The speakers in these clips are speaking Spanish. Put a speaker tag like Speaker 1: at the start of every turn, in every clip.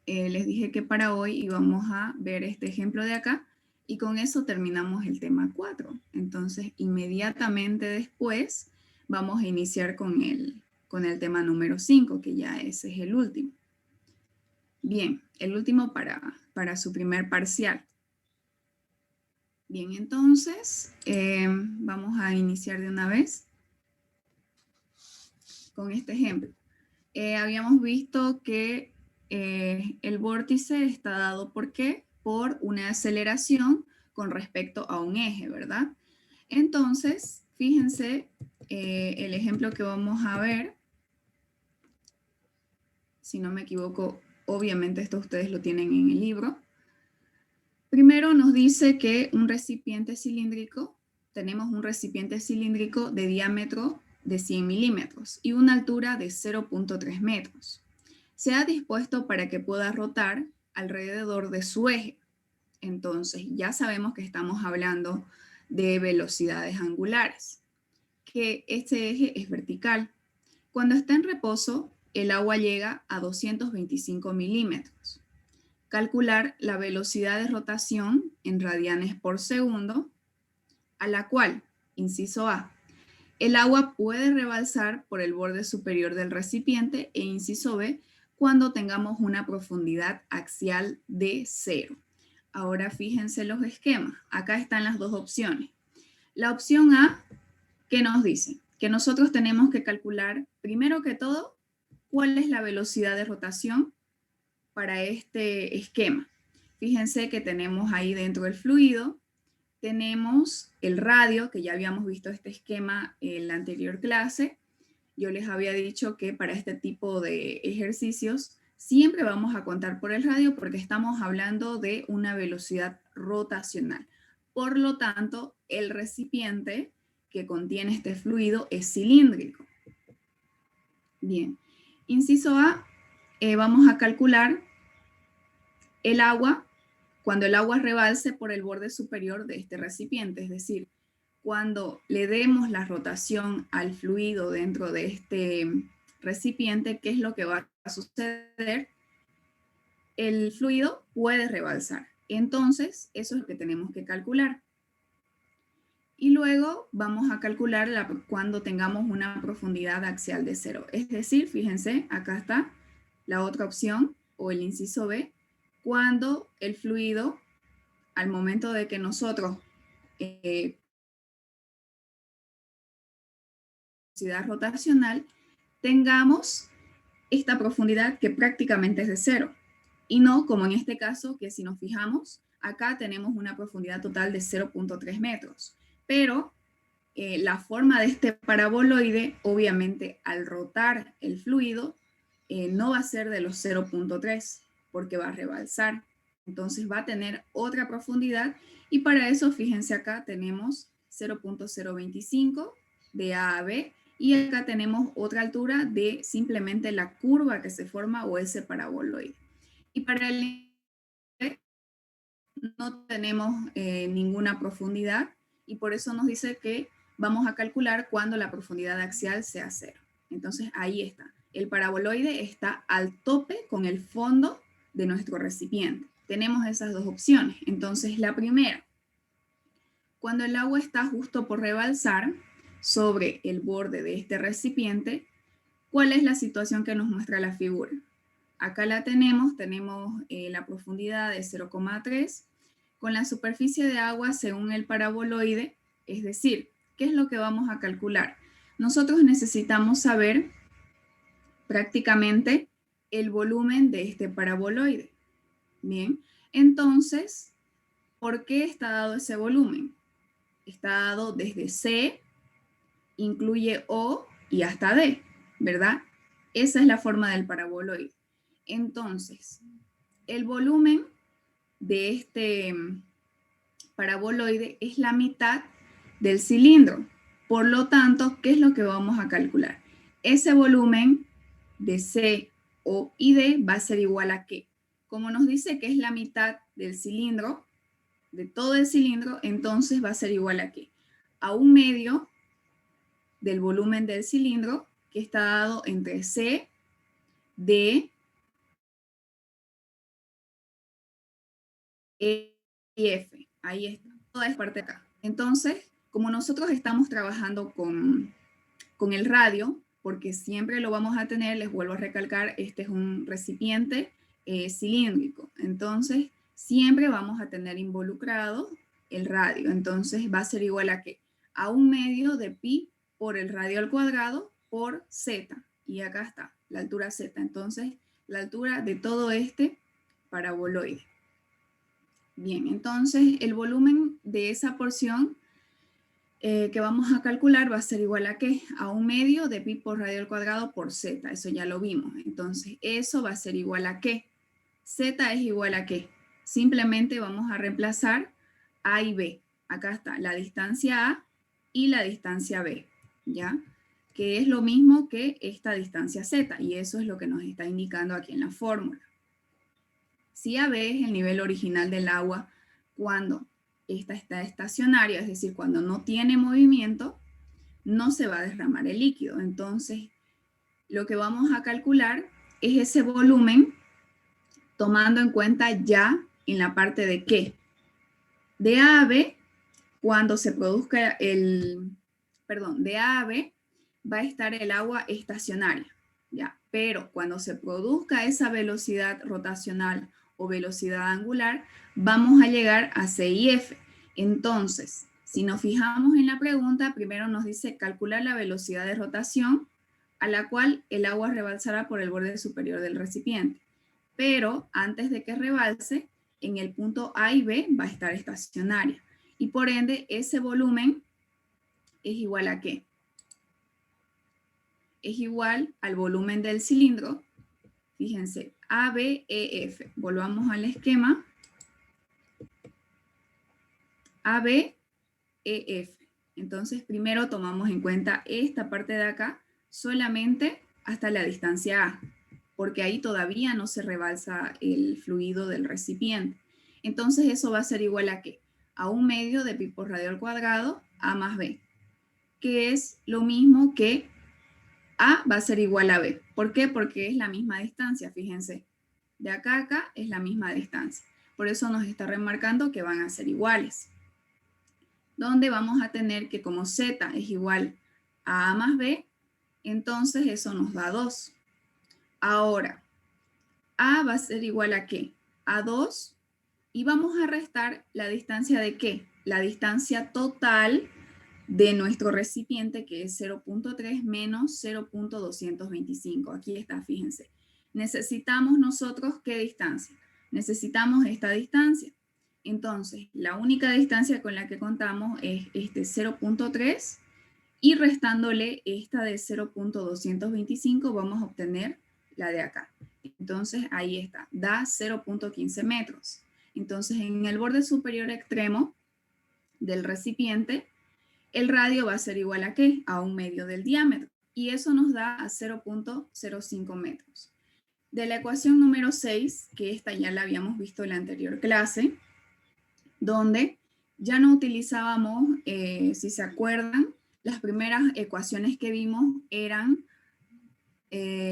Speaker 1: les dije que para hoy íbamos a ver este ejemplo de acá y con eso terminamos el tema 4. Entonces, inmediatamente después vamos a iniciar con el tema número 5, que ya ese es el último. Bien, el último para su primer parcial. Bien, entonces, vamos a iniciar de una vez con este ejemplo. Habíamos visto que el vórtice está dado ¿por qué? Por una aceleración con respecto a un eje, ¿verdad? Entonces, fíjense el ejemplo que vamos a ver. Si no me equivoco, obviamente esto ustedes lo tienen en el libro. Primero nos dice que un recipiente cilíndrico, tenemos un recipiente cilíndrico de diámetro de 100 milímetros y una altura de 0.3 metros. Se ha dispuesto para que pueda rotar alrededor de su eje. Entonces, ya sabemos que estamos hablando de velocidades angulares, que este eje es vertical. Cuando está en reposo, el agua llega a 225 milímetros. Calcular la velocidad de rotación en radianes por segundo, a la cual, inciso A, el agua puede rebalsar por el borde superior del recipiente e inciso B, cuando tengamos una profundidad axial de 0. Ahora fíjense los esquemas. Acá están las dos opciones. La opción A, ¿qué nos dice? Que nosotros tenemos que calcular, primero que todo, cuál es la velocidad de rotación para este esquema. Fíjense que tenemos ahí dentro el fluido, tenemos el radio, que ya habíamos visto este esquema en la anterior clase. Yo les había dicho que para este tipo de ejercicios siempre vamos a contar por el radio porque estamos hablando de una velocidad rotacional. Por lo tanto, el recipiente que contiene este fluido es cilíndrico. Bien, inciso A, vamos a calcular el agua cuando el agua rebalse por el borde superior de este recipiente, es decir, cuando le demos la rotación al fluido dentro de este recipiente, ¿qué es lo que va a suceder? El fluido puede rebalsar. Entonces, eso es lo que tenemos que calcular. Y luego vamos a calcular cuando tengamos una profundidad axial de 0. Es decir, fíjense, acá está la otra opción o el inciso B, cuando el fluido, al momento de que nosotros velocidad rotacional, tengamos esta profundidad que prácticamente es de 0. Y no como en este caso, que si nos fijamos, acá tenemos una profundidad total de 0.3 metros. Pero la forma de este paraboloide, obviamente al rotar el fluido, no va a ser de los 0.3 porque va a rebalsar. Entonces va a tener otra profundidad y para eso, fíjense acá, tenemos 0.025 de A a B y acá tenemos otra altura de simplemente la curva que se forma o ese paraboloide. Y para el no tenemos ninguna profundidad y por eso nos dice que vamos a calcular cuando la profundidad axial sea 0. Entonces ahí está. El paraboloide está al tope con el fondo de nuestro recipiente. Tenemos esas dos opciones. Entonces la primera, cuando el agua está justo por rebalsar sobre el borde de este recipiente, ¿cuál es la situación que nos muestra la figura? Acá la tenemos la profundidad de 0,3 con la superficie de agua según el paraboloide, es decir, ¿qué es lo que vamos a calcular? Nosotros necesitamos saber prácticamente el volumen de este paraboloide. Bien, entonces, ¿por qué está dado ese volumen? Está dado desde C, incluye O y hasta D, ¿verdad? Esa es la forma del paraboloide. Entonces, el volumen de este paraboloide es la mitad del cilindro. Por lo tanto, ¿qué es lo que vamos a calcular? Ese volumen de C, O y D va a ser igual a ¿qué? Como nos dice que es la mitad del cilindro, de todo el cilindro, entonces va a ser igual a ¿qué? A 1/2 del volumen del cilindro, que está dado entre C, D E y F. Ahí está, toda esta parte de acá. Entonces, como nosotros estamos trabajando con el radio, porque siempre lo vamos a tener, les vuelvo a recalcar, este es un recipiente cilíndrico. Entonces, siempre vamos a tener involucrado el radio. Entonces, va a ser igual a ¿qué? A 1/2 de pi por el radio al cuadrado por z. Y acá está, la altura z. Entonces, la altura de todo este paraboloide. Bien, entonces el volumen de esa porción que vamos a calcular va a ser igual a ¿qué? A 1/2 de pi por radio al cuadrado por z, eso ya lo vimos. Entonces eso va a ser igual a ¿qué? Z es igual a ¿qué? Simplemente vamos a reemplazar A y B. Acá está la distancia A y la distancia B, ¿ya? Que es lo mismo que esta distancia Z, y eso es lo que nos está indicando aquí en la fórmula. Si AB es el nivel original del agua cuando esta está estacionaria, es decir, cuando no tiene movimiento, no se va a derramar el líquido. Entonces, lo que vamos a calcular es ese volumen tomando en cuenta ya en la parte de ¿qué? De A a B, cuando se produzca de A a B va a estar el agua estacionaria, ¿ya? Pero cuando se produzca esa velocidad rotacional o velocidad angular, vamos a llegar a C y F. Entonces, si nos fijamos en la pregunta, primero nos dice calcular la velocidad de rotación a la cual el agua rebalsará por el borde superior del recipiente. Pero antes de que rebalse, en el punto A y B va a estar estacionaria. Y por ende, ese volumen es igual a ¿qué? Es igual al volumen del cilindro. Fíjense, ABEF. Volvamos al esquema. ABEF. Entonces, primero tomamos en cuenta esta parte de acá solamente hasta la distancia A, porque ahí todavía no se rebalsa el fluido del recipiente. Entonces, eso va a ser igual a ¿qué? A 1/2 de pi por radio al cuadrado, A más B, que es lo mismo que A va a ser igual a B. ¿Por qué? Porque es la misma distancia, fíjense. De acá a acá es la misma distancia. Por eso nos está remarcando que van a ser iguales. Donde vamos a tener que como Z es igual a más B, entonces eso nos da 2. Ahora, A va a ser igual a ¿qué? A 2, y vamos a restar la distancia de ¿qué? La distancia total de nuestro recipiente, que es 0.3 menos 0.225. Aquí está, fíjense. Necesitamos nosotros ¿qué distancia? Necesitamos esta distancia. Entonces, la única distancia con la que contamos es este 0.3 y restándole esta de 0.225 vamos a obtener la de acá. Entonces, ahí está, da 0.15 metros. Entonces, en el borde superior extremo del recipiente, el radio va a ser igual a ¿qué? A 1/2 del diámetro. Y eso nos da a 0.05 metros. De la ecuación número 6, que esta ya la habíamos visto en la anterior clase, donde ya no utilizábamos, si se acuerdan, las primeras ecuaciones que vimos eran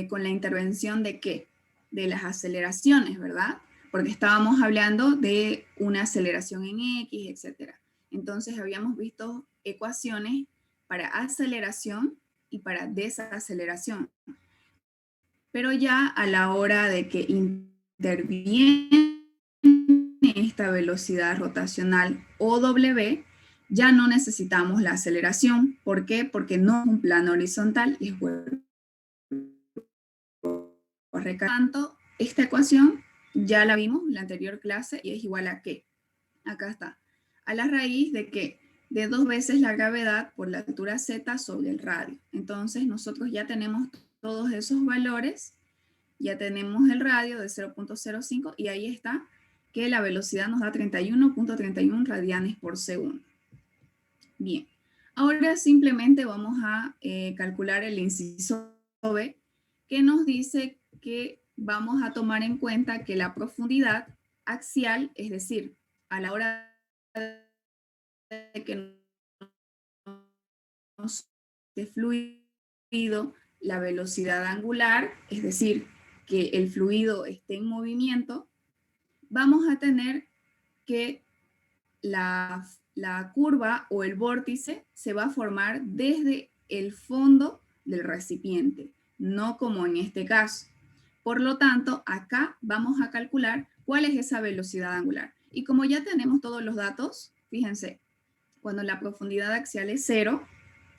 Speaker 1: con la intervención de ¿qué? De las aceleraciones, ¿verdad? Porque estábamos hablando de una aceleración en X, etc. Entonces habíamos visto ecuaciones para aceleración y para desaceleración. Pero ya a la hora de que interviene esta velocidad rotacional OW, ya no necesitamos la aceleración. ¿Por qué? Porque no es un plano horizontal y es bueno. Por tanto, esta ecuación ya la vimos en la anterior clase y es igual a ¿qué? Acá está. A la raíz de ¿qué? De 2 veces la gravedad por la altura z sobre el radio. Entonces nosotros ya tenemos todos esos valores, ya tenemos el radio de 0.05 y ahí está que la velocidad nos da 31.31 radianes por segundo. Bien, ahora simplemente vamos a calcular el inciso B, que nos dice que vamos a tomar en cuenta que la profundidad axial, es decir, a la hora de que nos de fluido, la velocidad angular, es decir, que el fluido esté en movimiento, vamos a tener que la curva o el vórtice se va a formar desde el fondo del recipiente, no como en este caso. Por lo tanto, acá vamos a calcular cuál es esa velocidad angular. Y como ya tenemos todos los datos, fíjense, cuando la profundidad axial es 0,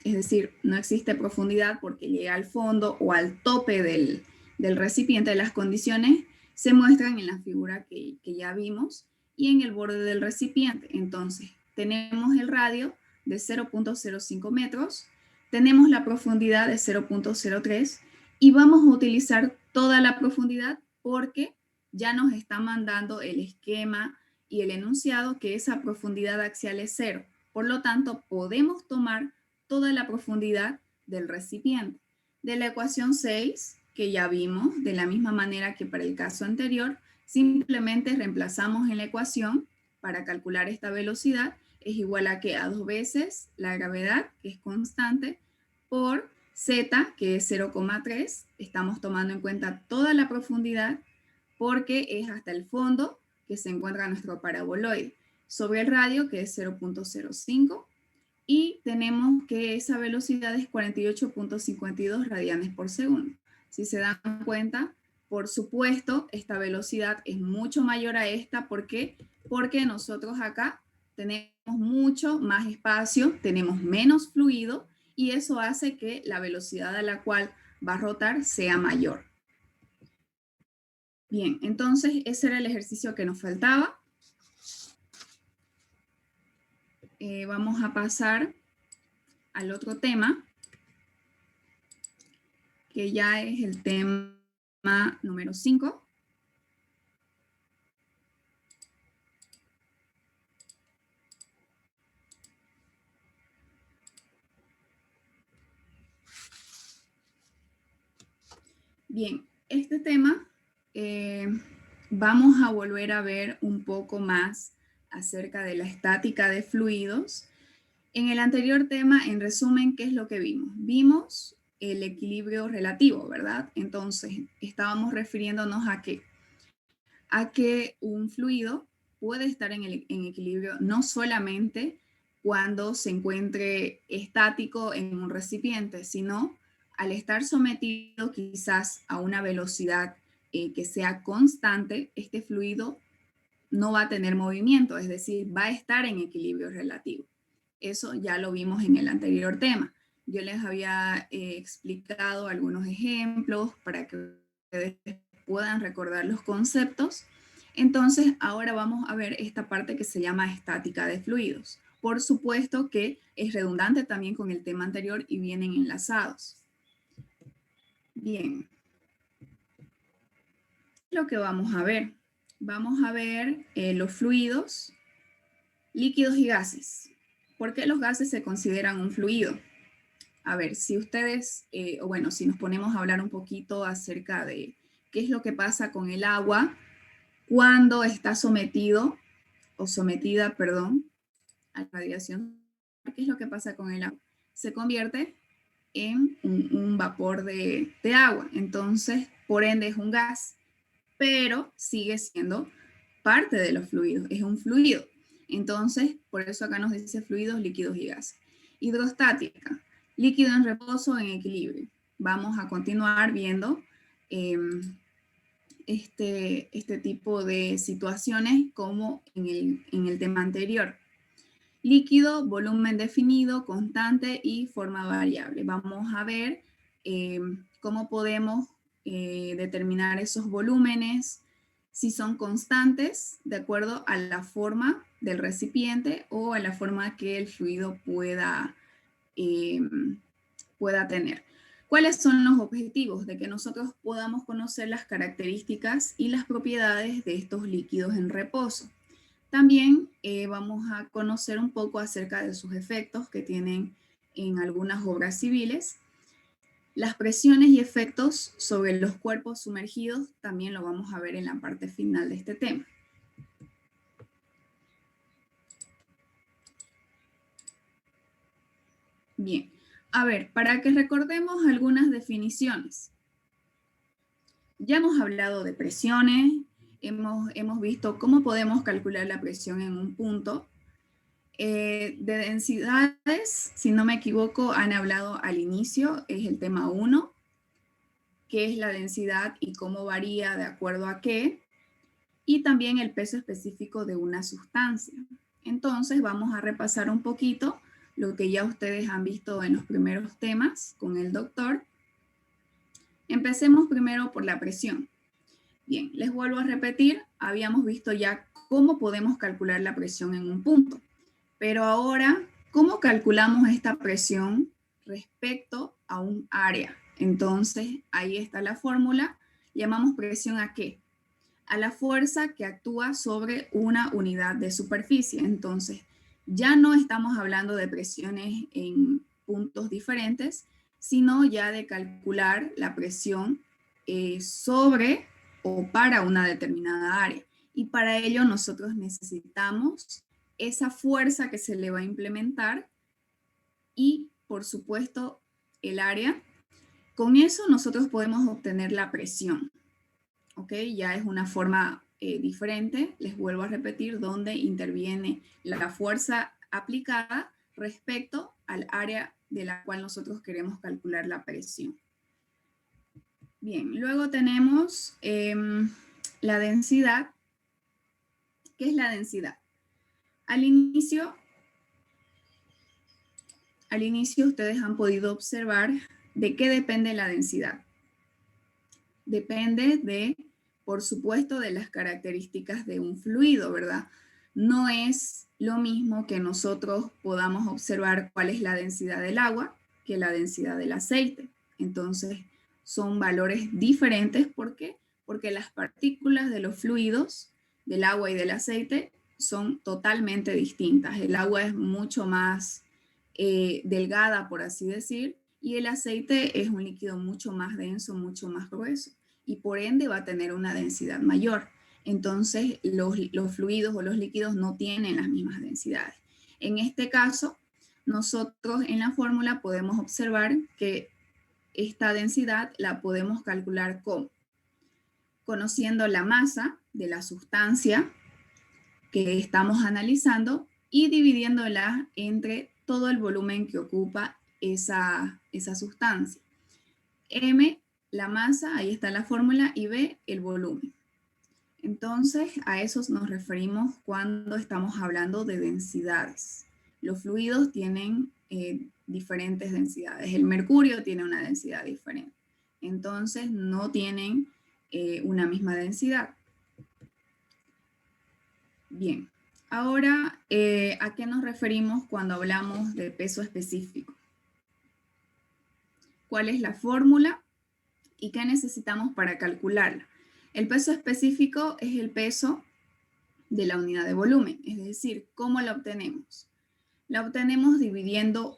Speaker 1: es decir, no existe profundidad porque llega al fondo o al tope del recipiente, las condiciones se muestran en la figura que ya vimos y en el borde del recipiente. Entonces, tenemos el radio de 0.05 metros, tenemos la profundidad de 0.03 y vamos a utilizar toda la profundidad porque ya nos está mandando el esquema y el enunciado que esa profundidad axial es 0. Por lo tanto, podemos tomar toda la profundidad del recipiente. De la ecuación 6, que ya vimos, de la misma manera que para el caso anterior, simplemente reemplazamos en la ecuación para calcular esta velocidad, es igual a que a 2 veces la gravedad, que es constante, por z, que es 0,3. Estamos tomando en cuenta toda la profundidad porque es hasta el fondo que se encuentra nuestro paraboloide, sobre el radio, que es 0.05, y tenemos que esa velocidad es 48.52 radianes por segundo. Si se dan cuenta, por supuesto, esta velocidad es mucho mayor a esta. ¿Por qué? Porque nosotros acá tenemos mucho más espacio, tenemos menos fluido, y eso hace que la velocidad a la cual va a rotar sea mayor. Bien, entonces ese era el ejercicio que nos faltaba. Vamos a pasar al otro tema, que ya es el tema número 5. Bien, este tema vamos a volver a ver un poco más acerca de la estática de fluidos. En el anterior tema, en resumen, ¿qué es lo que vimos? Vimos el equilibrio relativo, ¿verdad? Entonces, estábamos refiriéndonos a que un fluido puede estar en equilibrio no solamente cuando se encuentre estático en un recipiente, sino al estar sometido quizás a una velocidad que sea constante, este fluido no va a tener movimiento, es decir, va a estar en equilibrio relativo. Eso ya lo vimos en el anterior tema. Yo les había explicado algunos ejemplos para que ustedes puedan recordar los conceptos. Entonces, ahora vamos a ver esta parte que se llama estática de fluidos. Por supuesto que es redundante también con el tema anterior y vienen enlazados. Bien. Lo que vamos a ver. Vamos a ver los fluidos, líquidos y gases. ¿Por qué los gases se consideran un fluido? A ver, si ustedes, o bueno, si nos ponemos a hablar un poquito acerca de qué es lo que pasa con el agua cuando está sometido o sometida, perdón, a radiación. ¿Qué es lo que pasa con el agua? Se convierte en un vapor de agua. Entonces, por ende, es un gas, pero sigue siendo parte de los fluidos, es un fluido. Entonces, por eso acá nos dice fluidos, líquidos y gases. Hidrostática, líquido en reposo en equilibrio. Vamos a continuar viendo este tipo de situaciones como en el tema anterior. Líquido, volumen definido, constante y forma variable. Vamos a ver cómo podemos determinar esos volúmenes, si son constantes de acuerdo a la forma del recipiente o a la forma que el fluido pueda tener. ¿Cuáles son los objetivos? De que nosotros podamos conocer las características y las propiedades de estos líquidos en reposo. También vamos a conocer un poco acerca de sus efectos que tienen en algunas obras civiles. Las presiones y efectos sobre los cuerpos sumergidos también lo vamos a ver en la parte final de este tema. Bien, a ver, para que recordemos algunas definiciones. Ya hemos hablado de presiones, hemos visto cómo podemos calcular la presión en un punto. De densidades, si no me equivoco, han hablado al inicio, es el tema 1, qué es la densidad y cómo varía de acuerdo a qué, y también el peso específico de una sustancia. Entonces vamos a repasar un poquito lo que ya ustedes han visto en los primeros temas con el doctor. Empecemos primero por la presión. Bien, les vuelvo a repetir, habíamos visto ya cómo podemos calcular la presión en un punto. Pero ahora, ¿cómo calculamos esta presión respecto a un área? Entonces, ahí está la fórmula. Llamamos presión ¿a qué? A la fuerza que actúa sobre una unidad de superficie. Entonces, ya no estamos hablando de presiones en puntos diferentes, sino ya de calcular la presión sobre o para una determinada área. Y para ello nosotros necesitamos esa fuerza que se le va a implementar y, por supuesto, el área. Con eso nosotros podemos obtener la presión. ¿Ok? Ya es una forma diferente, les vuelvo a repetir, donde interviene la fuerza aplicada respecto al área de la cual nosotros queremos calcular la presión. Bien, luego tenemos la densidad. ¿Qué es la densidad? Al inicio ustedes han podido observar de qué depende la densidad. Depende de, por supuesto, de las características de un fluido, ¿verdad? No es lo mismo que nosotros podamos observar cuál es la densidad del agua que la densidad del aceite. Entonces, son valores diferentes. ¿Por qué? Porque las partículas de los fluidos, del agua y del aceite, son totalmente distintas. El agua es mucho más delgada, por así decir, y el aceite es un líquido mucho más denso, mucho más grueso, y por ende va a tener una densidad mayor. Entonces, los fluidos o los líquidos no tienen las mismas densidades. En este caso, nosotros en la fórmula podemos observar que esta densidad la podemos calcular conociendo la masa de la sustancia que estamos analizando y dividiéndola entre todo el volumen que ocupa esa sustancia. M, la masa, ahí está la fórmula, y B, el volumen. Entonces, a eso nos referimos cuando estamos hablando de densidades. Los fluidos tienen diferentes densidades. El mercurio tiene una densidad diferente. Entonces, no tienen una misma densidad. Bien, ahora, ¿a qué nos referimos cuando hablamos de peso específico? ¿Cuál es la fórmula y qué necesitamos para calcularla? El peso específico es el peso de la unidad de volumen, es decir, ¿cómo la obtenemos? La obtenemos dividiendo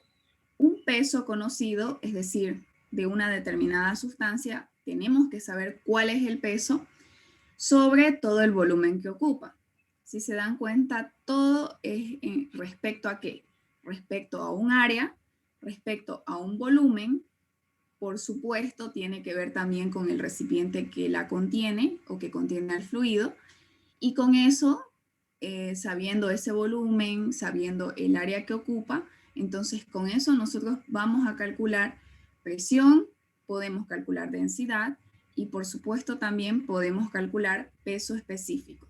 Speaker 1: un peso conocido, es decir, de una determinada sustancia, tenemos que saber cuál es el peso sobre todo el volumen que ocupa. Si se dan cuenta, todo es respecto a qué? Respecto a un área, respecto a un volumen. Por supuesto, tiene que ver también con el recipiente que la contiene o que contiene el fluido. Y con eso, sabiendo ese volumen, sabiendo el área que ocupa, entonces con eso nosotros vamos a calcular presión, podemos calcular densidad y por supuesto también podemos calcular peso específico.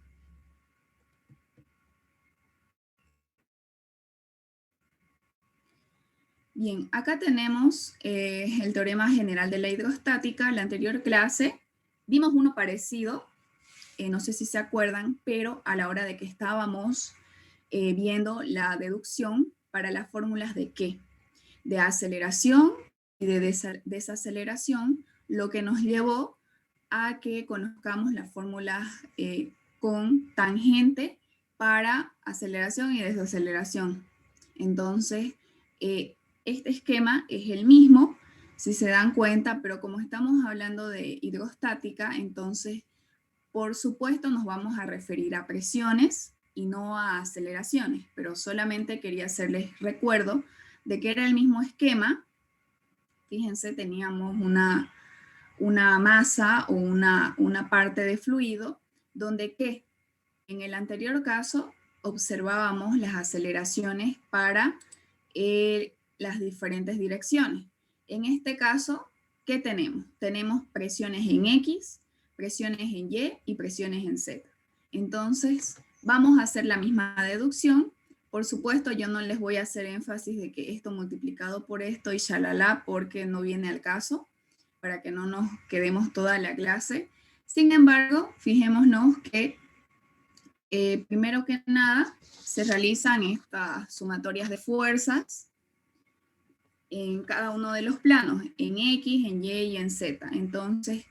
Speaker 1: Bien, acá tenemos el teorema general de la hidrostática. En la anterior clase vimos uno parecido, no sé si se acuerdan, pero a la hora de que estábamos viendo la deducción para las fórmulas de ¿qué? De aceleración y de desaceleración, lo que nos llevó a que conozcamos las fórmulas con tangente para aceleración y desaceleración. Entonces, este esquema es el mismo, si se dan cuenta, pero como estamos hablando de hidrostática, entonces, por supuesto, nos vamos a referir a presiones y no a aceleraciones, pero solamente quería hacerles recuerdo de que era el mismo esquema. Fíjense, teníamos una masa o una parte de fluido donde que en el anterior caso observábamos las aceleraciones para las diferentes direcciones. En este caso, ¿qué tenemos? Tenemos presiones en X, presiones en Y y presiones en Z. Entonces, vamos a hacer la misma deducción. Por supuesto, yo no les voy a hacer énfasis de que esto multiplicado por esto y shalala, porque no viene al caso, para que no nos quedemos toda la clase. Sin embargo, fijémonos que primero que nada se realizan estas sumatorias de fuerzas en cada uno de los planos, en X, en Y y en Z. Entonces,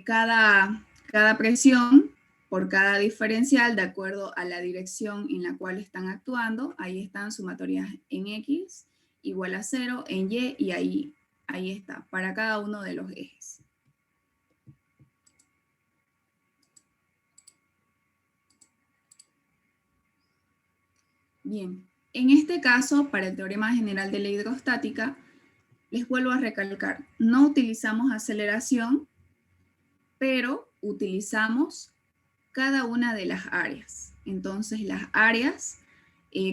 Speaker 1: cada presión por cada diferencial, de acuerdo a la dirección en la cual están actuando, ahí están sumatorias en X igual a 0, en Y, y ahí está, para cada uno de los ejes. Bien, en este caso, para el teorema general de la hidrostática, les vuelvo a recalcar, no utilizamos aceleración, pero utilizamos cada una de las áreas. Entonces, las áreas,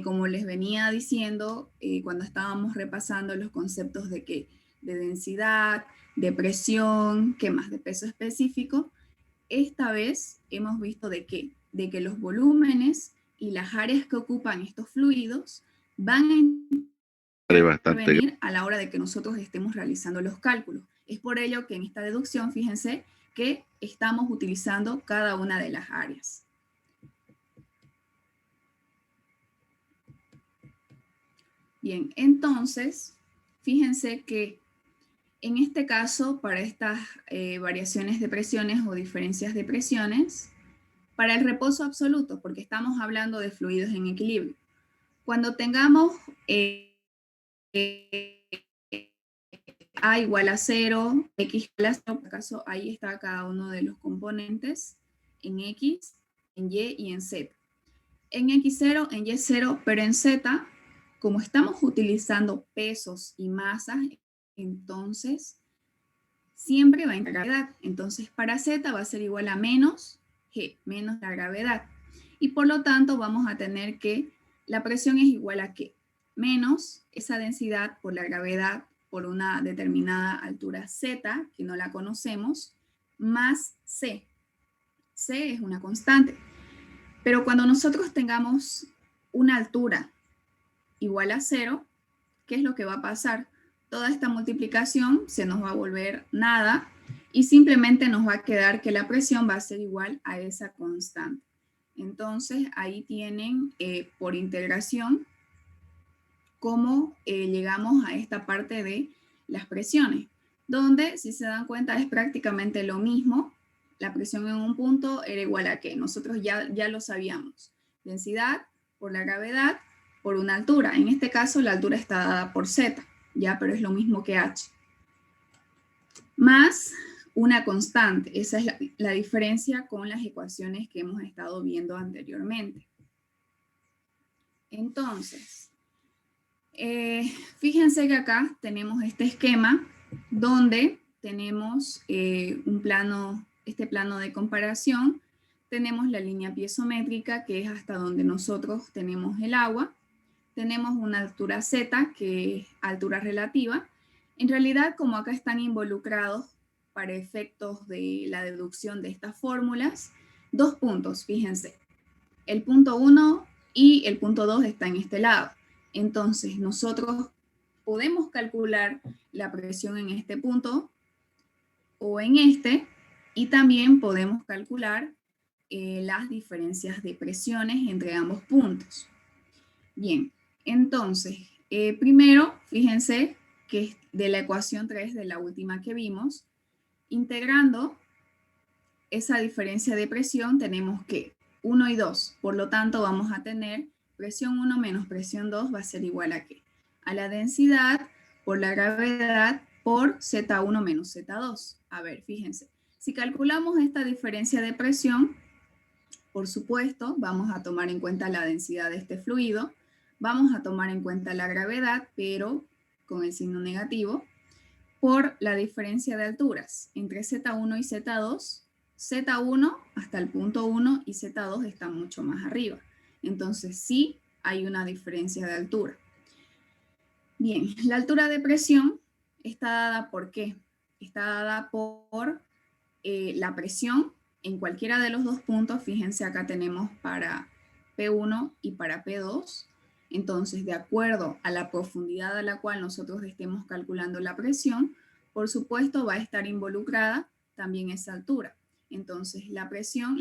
Speaker 1: como les venía diciendo, cuando estábamos repasando los conceptos de densidad, de presión, ¿qué más? De peso específico, esta vez hemos visto de que los volúmenes y las áreas que ocupan estos fluidos van a intervenir a la hora de que nosotros estemos realizando los cálculos. Es por ello que en esta deducción, fíjense que estamos utilizando cada una de las áreas. Bien, entonces, fíjense que en este caso, para estas variaciones de presiones o diferencias de presiones, para el reposo absoluto, porque estamos hablando de fluidos en equilibrio, cuando tengamos A igual a 0, X igual a 0, por acaso ahí está cada uno de los componentes, en X, en Y y en Z. En X0, en Y0, pero en Z, como estamos utilizando pesos y masas, entonces siempre va en gravedad. Entonces para Z va a ser igual a menos G, menos la gravedad. Y por lo tanto vamos a tener que la presión es igual a ¿qué? Menos esa densidad por la gravedad por una determinada altura Z, que no la conocemos, más C. C es una constante. Pero cuando nosotros tengamos una altura igual a 0, ¿qué es lo que va a pasar? Toda esta multiplicación se nos va a volver nada y simplemente nos va a quedar que la presión va a ser igual a esa constante. Entonces, ahí tienen por integración cómo llegamos a esta parte de las presiones, donde, si se dan cuenta, es prácticamente lo mismo. La presión en un punto era igual a ¿qué? Nosotros ya lo sabíamos. Densidad por la gravedad por una altura. En este caso, la altura está dada por Z, ya, pero es lo mismo que H. Más una constante. Esa es la diferencia con las ecuaciones que hemos estado viendo anteriormente. Entonces, fíjense que acá tenemos este esquema donde tenemos este plano de comparación. Tenemos la línea piezométrica, que es hasta donde nosotros tenemos el agua. Tenemos una altura Z, que es altura relativa. En realidad, como acá están involucrados para efectos de la deducción de estas fórmulas, dos puntos, fíjense. El punto 1 y el punto 2 está en este lado. Entonces, nosotros podemos calcular la presión en este punto o en este, y también podemos calcular las diferencias de presiones entre ambos puntos. Bien, entonces, primero, fíjense que de la ecuación 3, de la última que vimos, integrando esa diferencia de presión, tenemos que 1 y 2, por lo tanto vamos a tener presión 1 menos presión 2 va a ser igual a ¿qué? A la densidad por la gravedad por Z1 menos Z2. A ver, fíjense, si calculamos esta diferencia de presión, por supuesto, vamos a tomar en cuenta la densidad de este fluido, vamos a tomar en cuenta la gravedad, pero con el signo negativo, por la diferencia de alturas entre Z1 y Z2, Z1 hasta el punto 1 y Z2 está mucho más arriba. Entonces sí hay una diferencia de altura. Bien, la altura de presión está dada ¿por qué? Está dada por la presión en cualquiera de los dos puntos. Fíjense, acá tenemos para P1 y para P2. Entonces, de acuerdo a la profundidad a la cual nosotros estemos calculando la presión, por supuesto va a estar involucrada también esa altura. Entonces, la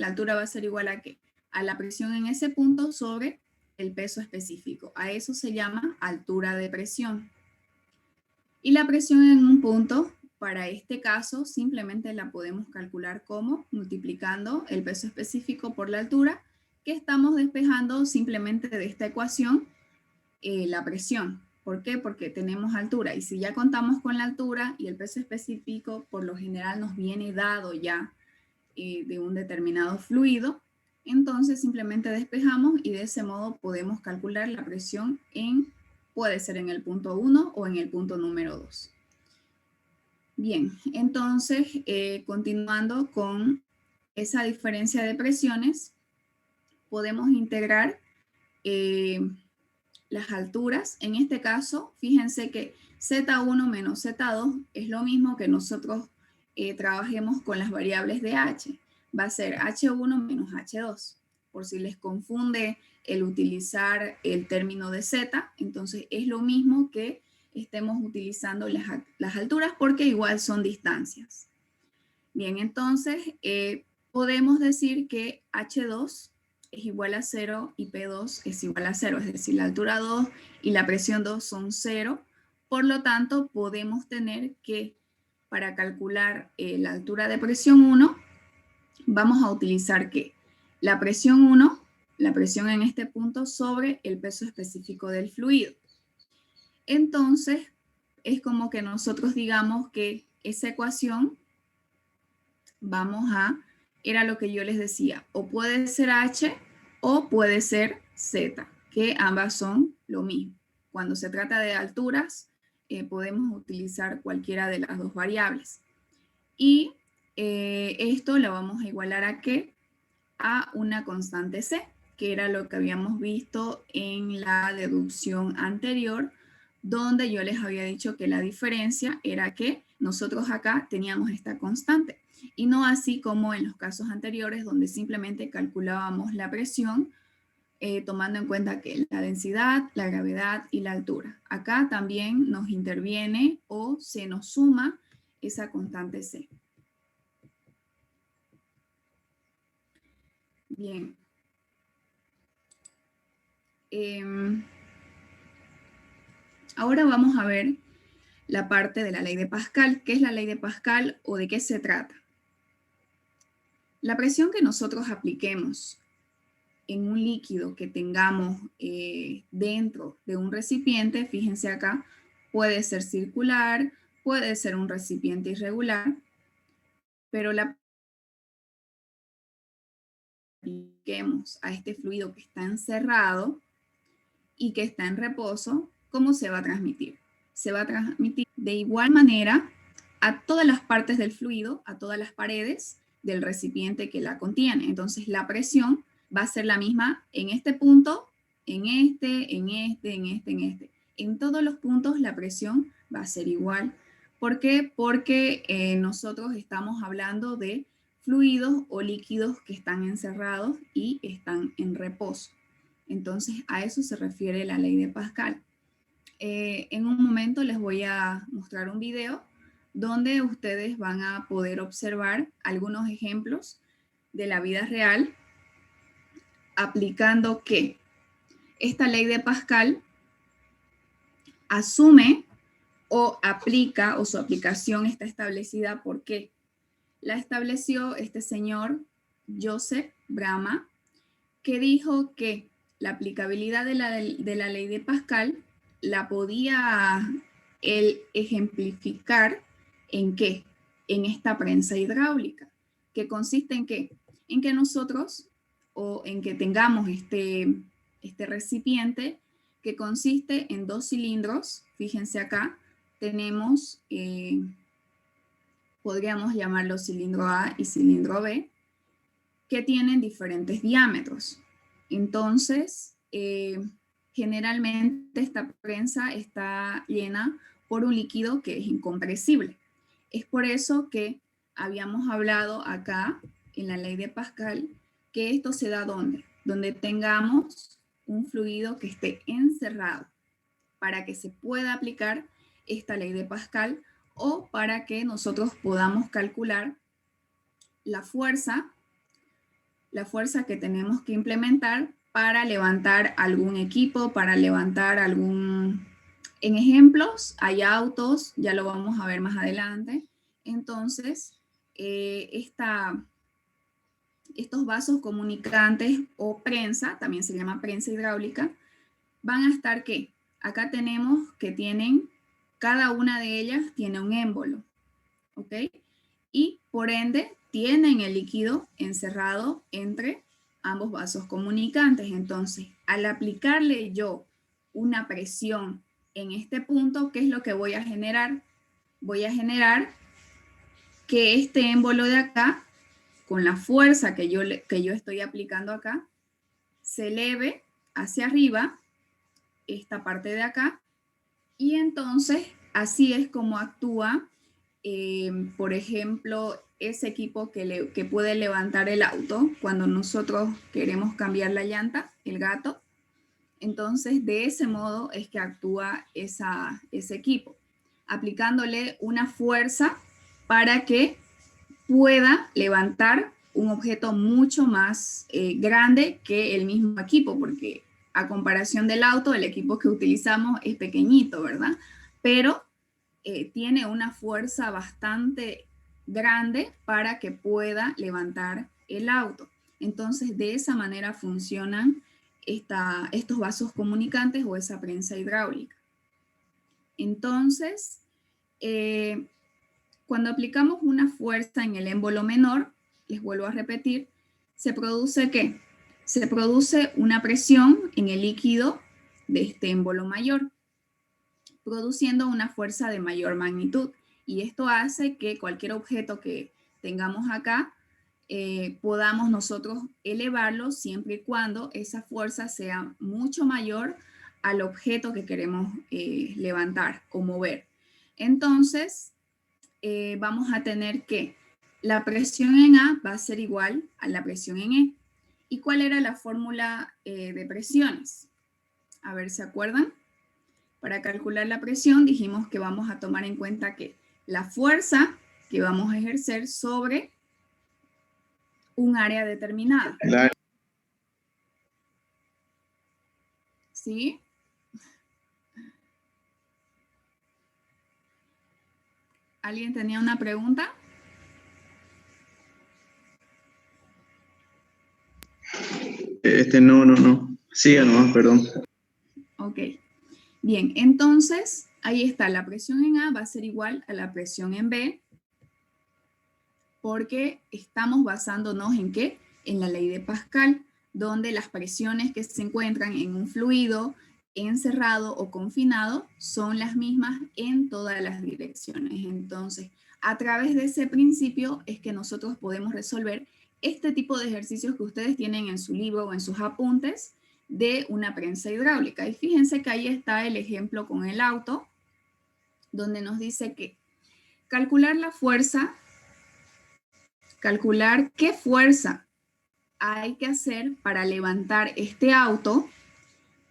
Speaker 1: altura va a ser igual a ¿qué? A la presión en ese punto sobre el peso específico. A eso se llama altura de presión. Y la presión en un punto, para este caso, simplemente la podemos calcular como multiplicando el peso específico por la altura, que estamos despejando simplemente de esta ecuación la presión. ¿Por qué? Porque tenemos altura. Y si ya contamos con la altura y el peso específico, por lo general nos viene dado ya de un determinado fluido, entonces simplemente despejamos y de ese modo podemos calcular la presión puede ser en el punto 1 o en el punto número 2. Bien, entonces continuando con esa diferencia de presiones, podemos integrar las alturas. En este caso, fíjense que Z1 menos Z2 es lo mismo que nosotros trabajemos con las variables de H. Va a ser H1 menos H2. Por si les confunde el utilizar el término de Z, entonces es lo mismo que estemos utilizando las alturas porque igual son distancias. Bien, entonces podemos decir que H2 es igual a 0 y P2 es igual a 0, es decir, la altura 2 y la presión 2 son 0. Por lo tanto, podemos tener que para calcular la altura de presión 1, vamos a utilizar que la presión 1, la presión en este punto sobre el peso específico del fluido. Entonces, es como que nosotros digamos que esa ecuación era lo que yo les decía, o puede ser H o puede ser Z, que ambas son lo mismo. Cuando se trata de alturas, podemos utilizar cualquiera de las dos variables. Y esto lo vamos a igualar a ¿qué? A una constante C, que era lo que habíamos visto en la deducción anterior, donde yo les había dicho que la diferencia era que nosotros acá teníamos esta constante, y no así como en los casos anteriores, donde simplemente calculábamos la presión, tomando en cuenta que la densidad, la gravedad y la altura. Acá también nos interviene o se nos suma esa constante C. Bien. Ahora vamos a ver la parte de la ley de Pascal. ¿Qué es la ley de Pascal o de qué se trata? La presión que nosotros apliquemos en un líquido que tengamos dentro de un recipiente, fíjense acá, puede ser circular, puede ser un recipiente irregular, pero la apliquemos a este fluido que está encerrado y que está en reposo, ¿cómo se va a transmitir? Se va a transmitir de igual manera a todas las partes del fluido, a todas las paredes del recipiente que la contiene. Entonces la presión va a ser la misma en este punto, en este, en este, en este, en este. En todos los puntos la presión va a ser igual. ¿Por qué? Porque nosotros estamos hablando de fluidos o líquidos que están encerrados y están en reposo. Entonces a eso se refiere la ley de Pascal. En un momento les voy a mostrar un video donde ustedes van a poder observar algunos ejemplos de la vida real aplicando que esta ley de Pascal asume o aplica o su aplicación está establecida porque la estableció este señor Joseph Bramah, que dijo que la aplicabilidad de la ley de Pascal la podía él ejemplificar en qué, en esta prensa hidráulica, que consiste en qué, en que nosotros o en que tengamos este recipiente que consiste en 2 cilindros, fíjense acá, tenemos podríamos llamarlo cilindro A y cilindro B, que tienen diferentes diámetros. Entonces, generalmente esta prensa está llena por un líquido que es incompresible. Es por eso que habíamos hablado acá en la ley de Pascal que esto se da ¿dónde? Donde tengamos un fluido que esté encerrado para que se pueda aplicar esta ley de Pascal o para que nosotros podamos calcular la fuerza que tenemos que implementar para levantar algún equipo, para levantar algún... En ejemplos, hay autos, ya lo vamos a ver más adelante. Entonces, estos vasos comunicantes o prensa, también se llama prensa hidráulica, van a estar ¿qué? Acá tenemos que tienen, cada una de ellas tiene un émbolo, ¿ok? Y por ende tienen el líquido encerrado entre ambos vasos comunicantes. Entonces, al aplicarle yo una presión en este punto, ¿qué es lo que voy a generar? Voy a generar que este émbolo de acá, con la fuerza que yo estoy aplicando acá, se eleve hacia arriba, esta parte de acá, y entonces así es como actúa, por ejemplo, ese equipo que puede levantar el auto cuando nosotros queremos cambiar la llanta, el gato. Entonces, de ese modo es que actúa ese equipo, aplicándole una fuerza para que pueda levantar un objeto mucho más grande que el mismo equipo, porque a comparación del auto, el equipo que utilizamos es pequeñito, ¿verdad? Pero tiene una fuerza bastante grande para que pueda levantar el auto. Entonces, de esa manera funcionan estos vasos comunicantes o esa prensa hidráulica. Entonces, cuando aplicamos una fuerza en el émbolo menor, les vuelvo a repetir, ¿se produce qué? Se produce una presión en el líquido de este émbolo mayor, produciendo una fuerza de mayor magnitud. Y esto hace que cualquier objeto que tengamos acá, podamos nosotros elevarlo siempre y cuando esa fuerza sea mucho mayor al objeto que queremos levantar o mover. Entonces, vamos a tener que la presión en A va a ser igual a la presión en E. ¿Y cuál era la fórmula de presiones? A ver, ¿se acuerdan? Para calcular la presión dijimos que vamos a tomar en cuenta que la fuerza que vamos a ejercer sobre un área determinada.
Speaker 2: Claro.
Speaker 1: ¿Sí? ¿Alguien tenía una pregunta?
Speaker 2: No. Siga nomás, perdón.
Speaker 1: Ok. Bien, entonces ahí está, la presión en A va a ser igual a la presión en B, porque estamos basándonos en ¿qué? En la ley de Pascal, donde las presiones que se encuentran en un fluido encerrado o confinado son las mismas en todas las direcciones. Entonces, a través de ese principio es que nosotros podemos resolver este tipo de ejercicios que ustedes tienen en su libro o en sus apuntes de una prensa hidráulica. Y fíjense que ahí está el ejemplo con el auto, donde nos dice que calcular la fuerza, calcular qué fuerza hay que hacer para levantar este auto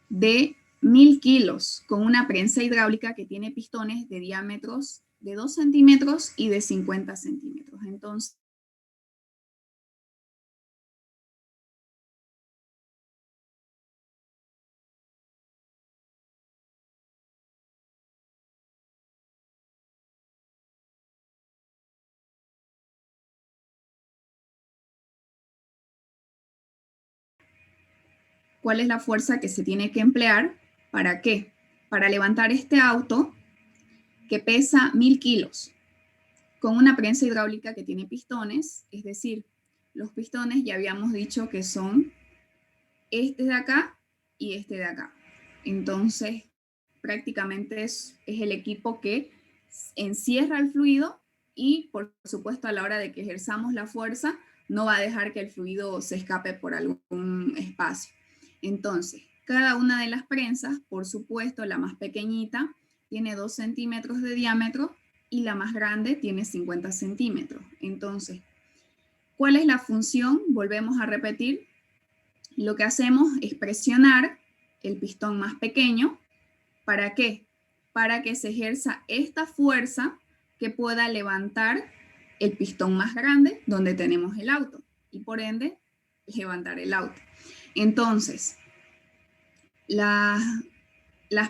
Speaker 1: de 1000 kilos con una prensa hidráulica que tiene pistones de diámetros de 2 centímetros y de 50 centímetros. Entonces, ¿cuál es la fuerza que se tiene que emplear? ¿Para qué? Para levantar este auto que pesa 1000 kilos con una prensa hidráulica que tiene pistones, es decir, los pistones ya habíamos dicho que son este de acá y este de acá. Entonces, prácticamente es el equipo que encierra el fluido y por supuesto a la hora de que ejerzamos la fuerza no va a dejar que el fluido se escape por algún espacio. Entonces, cada una de las prensas, por supuesto, la más pequeñita tiene 2 centímetros de diámetro y la más grande tiene 50 centímetros. Entonces, ¿cuál es la función? Volvemos a repetir. Lo que hacemos es presionar el pistón más pequeño. ¿Para qué? Para que se ejerza esta fuerza que pueda levantar el pistón más grande donde tenemos el auto y por ende levantar el auto. Entonces, las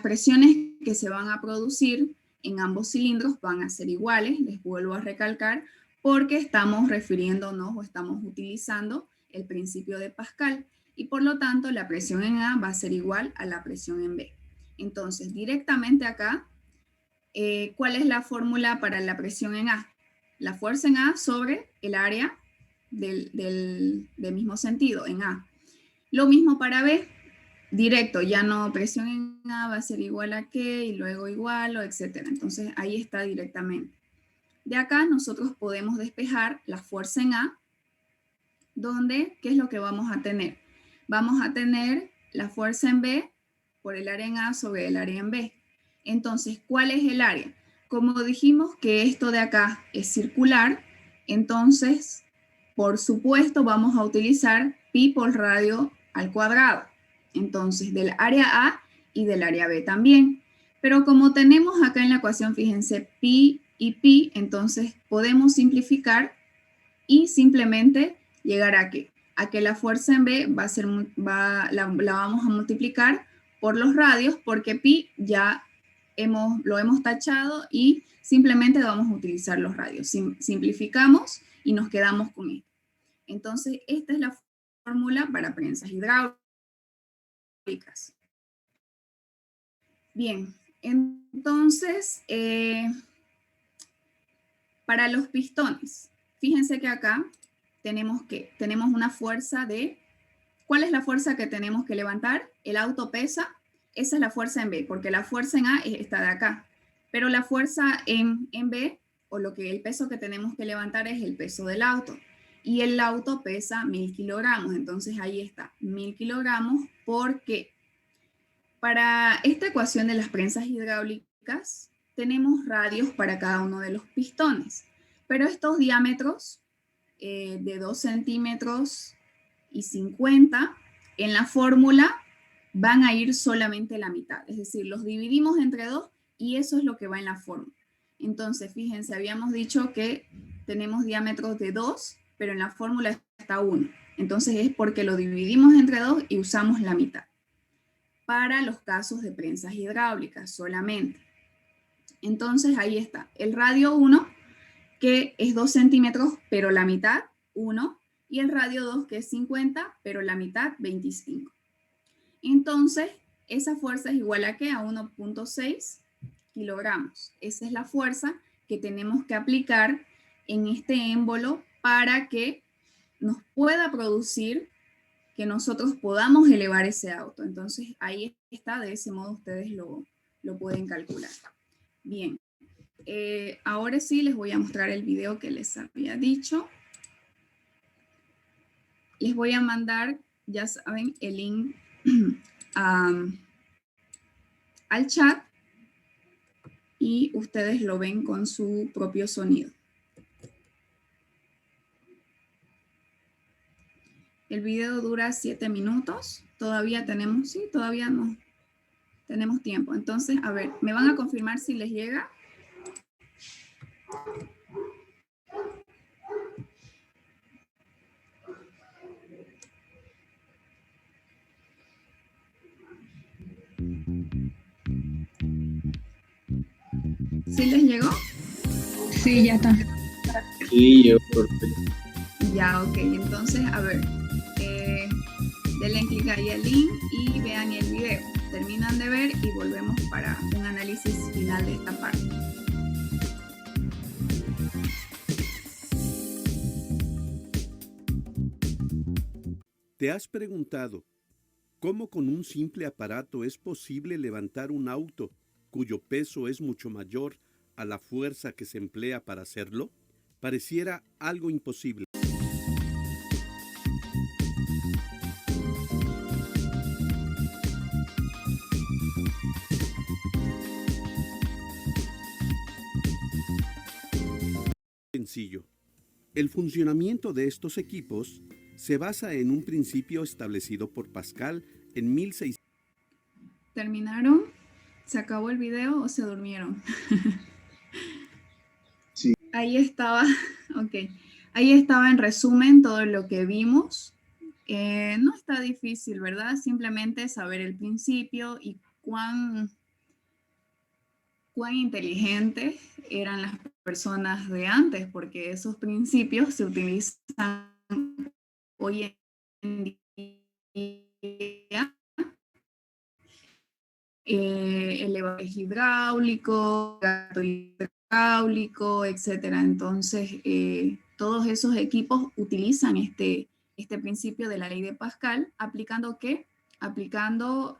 Speaker 1: presiones que se van a producir en ambos cilindros van a ser iguales, les vuelvo a recalcar, porque estamos refiriéndonos o estamos utilizando el principio de Pascal y por lo tanto la presión en A va a ser igual a la presión en B. Entonces, directamente acá, ¿cuál es la fórmula para la presión en A? La fuerza en A sobre el área del mismo sentido, en A. Lo mismo para B, directo, ya no presión en A va a ser igual a qué y luego igual o etcétera. Entonces ahí está directamente. De acá nosotros podemos despejar la fuerza en A, donde, ¿qué es lo que vamos a tener? Vamos a tener la fuerza en B por el área en A sobre el área en B. Entonces, ¿cuál es el área? Como dijimos que esto de acá es circular, entonces, por supuesto, vamos a utilizar pi por radio al cuadrado. Entonces, del área A y del área B también. Pero como tenemos acá en la ecuación, fíjense, pi y pi, entonces podemos simplificar y simplemente llegar a qué? A que la fuerza en B la vamos a multiplicar por los radios porque pi ya lo hemos tachado y simplemente vamos a utilizar los radios. Simplificamos y nos quedamos con esto. Entonces, esta es la fórmula para prensas hidráulicas. Bien, entonces, para los pistones, fíjense que acá tenemos una fuerza de, ¿cuál es la fuerza que tenemos que levantar? El auto pesa, esa es la fuerza en B, porque la fuerza en A es esta de acá, pero la fuerza en B, o el peso que tenemos que levantar es el peso del auto, y el auto pesa 1000 kilogramos, entonces ahí está, 1000 kilogramos, porque para esta ecuación de las prensas hidráulicas, tenemos radios para cada uno de los pistones, pero estos diámetros de 2 centímetros y 50, en la fórmula van a ir solamente la mitad, es decir, los dividimos entre 2 y eso es lo que va en la fórmula. Entonces, fíjense, habíamos dicho que tenemos diámetros de 2, pero en la fórmula está 1. Entonces es porque lo dividimos entre 2 y usamos la mitad. Para los casos de prensas hidráulicas solamente. Entonces ahí está, el radio 1, que es 2 centímetros, pero la mitad, 1, y el radio 2, que es 50, pero la mitad, 25. Entonces, esa fuerza es igual a ¿qué? A 1.6 kilogramos. Esa es la fuerza que tenemos que aplicar en este émbolo para que nos pueda producir, que nosotros podamos elevar ese auto. Entonces, ahí está, de ese modo ustedes lo pueden calcular. Bien. Ahora sí les voy a mostrar el video que les había dicho. Les voy a mandar, ya saben, el link al chat y ustedes lo ven con su propio sonido. El video dura 7 minutos. Todavía tenemos, sí, todavía no tenemos tiempo. Entonces, a ver, ¿me van a confirmar si les llega? ¿Sí les llegó?
Speaker 3: Sí, ya está.
Speaker 2: Sí, yo perfecto.
Speaker 1: Ya, ok. Entonces, a ver, denle clic ahí al link y vean el video. Terminan de ver y volvemos para un análisis final de esta parte.
Speaker 4: ¿Te has preguntado cómo con un simple aparato es posible levantar un auto cuyo peso es mucho mayor a la fuerza que se emplea para hacerlo, pareciera algo imposible. Sencillo. El funcionamiento de estos equipos se basa en un principio establecido por Pascal en 1600.
Speaker 1: ¿Terminaron? ¿Se acabó el video o se durmieron?
Speaker 2: Sí.
Speaker 1: Ahí estaba, ok. Ahí estaba en resumen todo lo que vimos. No está difícil, ¿verdad? Simplemente saber el principio y cuán inteligentes eran las personas de antes, porque esos principios se utilizan hoy en día. Elevador hidráulico, gato hidráulico, etcétera. Entonces, todos esos equipos utilizan este principio de la ley de Pascal, aplicando ¿qué? Aplicando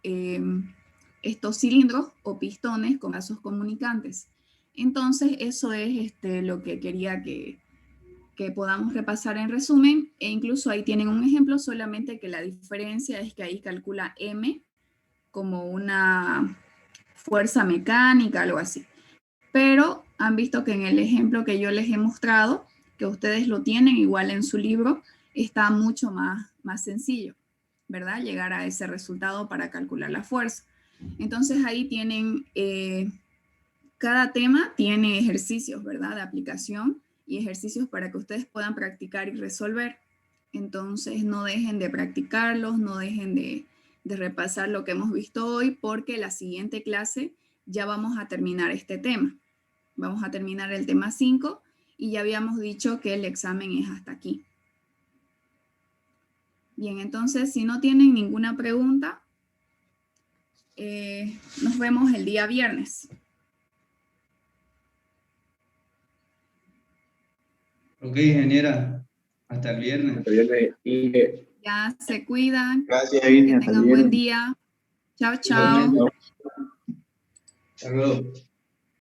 Speaker 1: estos cilindros o pistones con vasos comunicantes. Entonces, eso es lo que quería que podamos repasar en resumen, e incluso ahí tienen un ejemplo, solamente que la diferencia es que ahí calcula M como una fuerza mecánica, algo así. Pero han visto que en el ejemplo que yo les he mostrado, que ustedes lo tienen igual en su libro, está mucho más sencillo, ¿verdad? Llegar a ese resultado para calcular la fuerza. Entonces ahí tienen, cada tema tiene ejercicios, ¿verdad? De aplicación y ejercicios para que ustedes puedan practicar y resolver. Entonces no dejen de practicarlos, no dejen de repasar lo que hemos visto hoy, porque la siguiente clase ya vamos a terminar este tema. Vamos a terminar el tema 5 y ya habíamos dicho que el examen es hasta aquí. Bien, entonces si no tienen ninguna pregunta, nos vemos el día viernes.
Speaker 5: Ok, ingeniera. Hasta el viernes.
Speaker 2: Hasta el viernes.
Speaker 1: Ya se cuidan.
Speaker 2: Gracias,
Speaker 1: Que
Speaker 2: Irene. Hasta el
Speaker 1: tengan buen
Speaker 2: viernes.
Speaker 1: día. Chao, chao.
Speaker 5: Igualmente. Hasta luego.